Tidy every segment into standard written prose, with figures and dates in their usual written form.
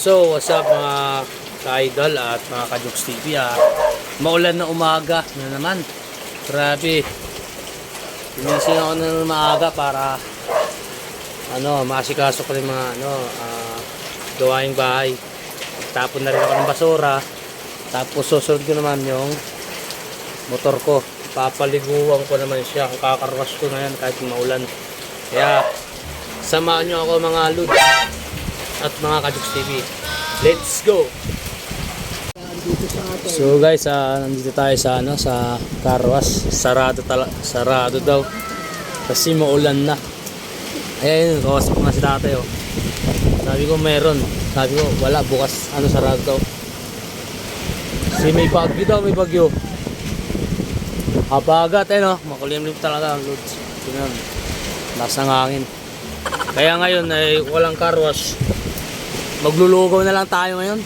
So, what's up mga ka-idol at mga ka-Jokes TV Maulan na umaga na naman. Grabe. Pinising ako ng maaga para masikaso ko rin mga gawaing bahay. Tapon na rin ako ng basura. Tapos susunod ko naman yung motor ko. Papaliguan ko naman siya. Kakarwas ko na yan kahit maulan. Kaya samahan nyo ako mga lud at mga ka-Jokes TV. Let's go! So guys, nandito tayo sa sa car wash. Sarado daw kasi maulan na. Ayun, kawas ko nga si tatay oh. Sabi ko meron. Sabi ko wala, bukas sarado daw. Kasi may bagyo daw, may bagyo. Habagat makulimlim talaga ang loads. Tingnan. Lakas ng hangin. Kaya ngayon ay walang car wash. Maglulugaw na lang tayo ngayon.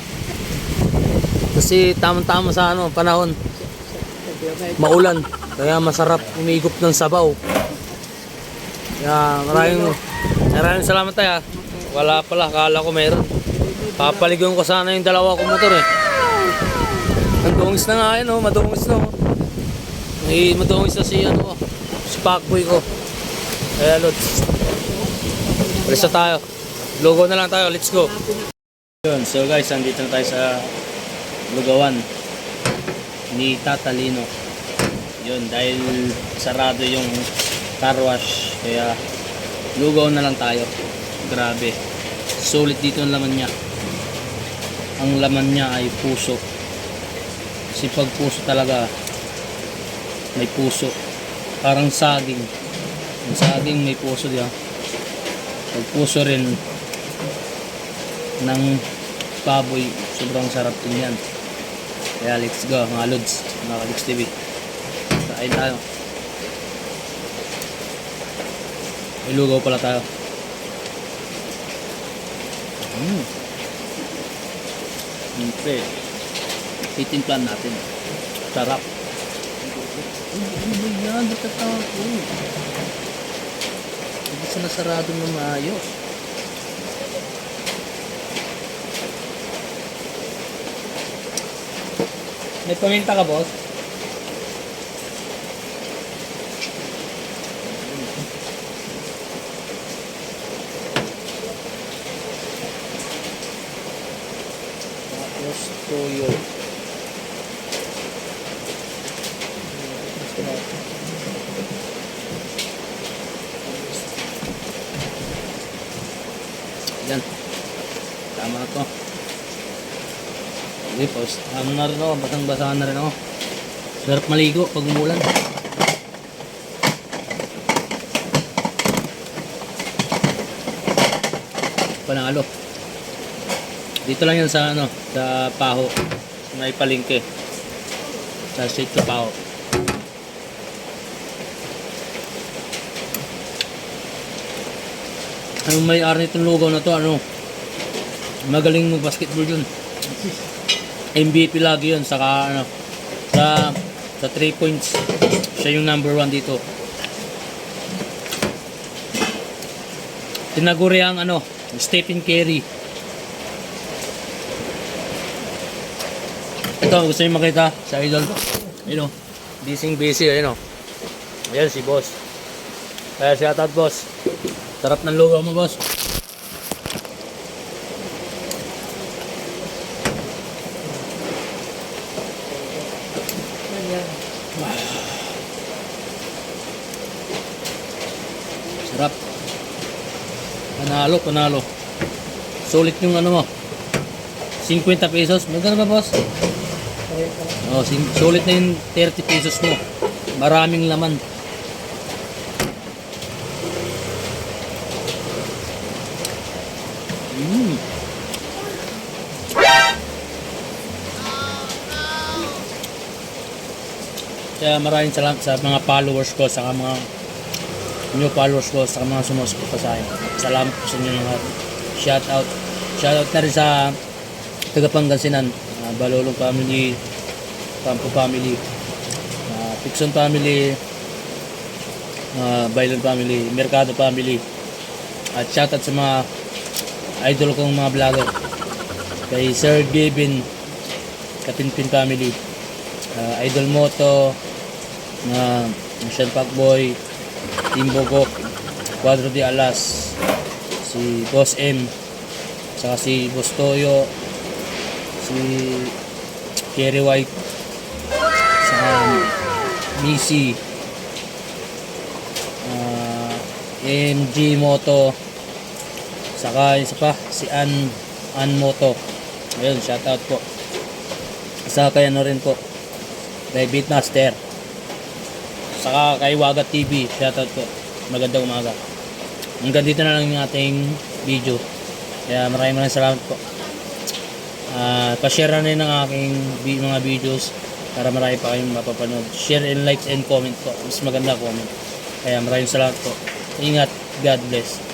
Kasi tamang-tama sa panahon. Maulan. Kaya masarap umigop ng sabaw. Kaya maraming salamat tayo. Wala pala, akala ko meron. Papaligon ko sana yung dalawa kong motor eh. Ang dungis na nga yan madungis na May madungis na si Pacboy ko. Kaya lods. Alis na tayo. Lugaw na lang tayo, let's go. Yun, so guys, andito na tayo sa lugawan ni Tatalino. Yun, dahil sarado yung car wash, kaya lugaw na lang tayo. Grabe, sulit dito ang laman niya. Ang laman niya ay puso. Kasi pag puso talaga, may puso. Parang saging. Ang saging may puso diyan. Pag puso rin ng baboy, sobrang sarap din yan. Kaya let's go mga lods, mga ka-Jokes TV. Kain tayo. May lugaw pala tayo. Siyempre titimplan natin. Sarap. Ano yan? Natatako. Hindi sa nasarado ng maayos. May paminta ka, boss? Tapos toyo. Yan. Tama na to. Okay, post. Na rin ako, basang-basahan na rin ako. Sarap maligo pag umulan. Panalo. Dito lang yan sa sa Paho. May palengke. Sa street sa Paho. Anong may-ari nitong lugaw na to? Magaling mag-basketball yun. MVP lagi yun, saka sa 3 points siya yung number 1 dito. Tinaguri ang Stephen Curry. Ito, gusto nyo makita sa idol busy ayan si boss. Kaya shout out boss, sarap ng lugaw mo boss. Sarap. Panalo. Sulit yung mo. 50 pesos. Magkano ba, boss? Sulit na yung 30 pesos mo. Maraming laman. Kaya maraming salamat sa mga followers ko, sa mga new followers ko, sa mga sumusuporta sa akin. Salamat po sa inyo mga shout out na rin sa taga Pangasinan, Balolong family, Campo family, Picson family, Bailon family, Mercado family, at shout out sa mga idol kong mga vlogger. kay Sir Gavin Katinpin family, Idol Moto, na Mission Pacboy, Team Bogok, Cuadro de Alas, si Boss M, saka si Boss Toyo, si Kerry White, saka Missy, MG Moto, saka isa pa si An Moto. Ayun, shoutout po. Saka kay ano rin po, kay Beatmaster, saka kay Wagat TV, shoutout po. Magandang umaga. Hanggang dito na lang yung ating video. Kaya maraming salamat po. Pa-share na rin ng aking mga videos para marami pa kayong mapapanood. Share and like and comment po. Mas maganda comment. Kaya maraming salamat po. Ingat. God bless.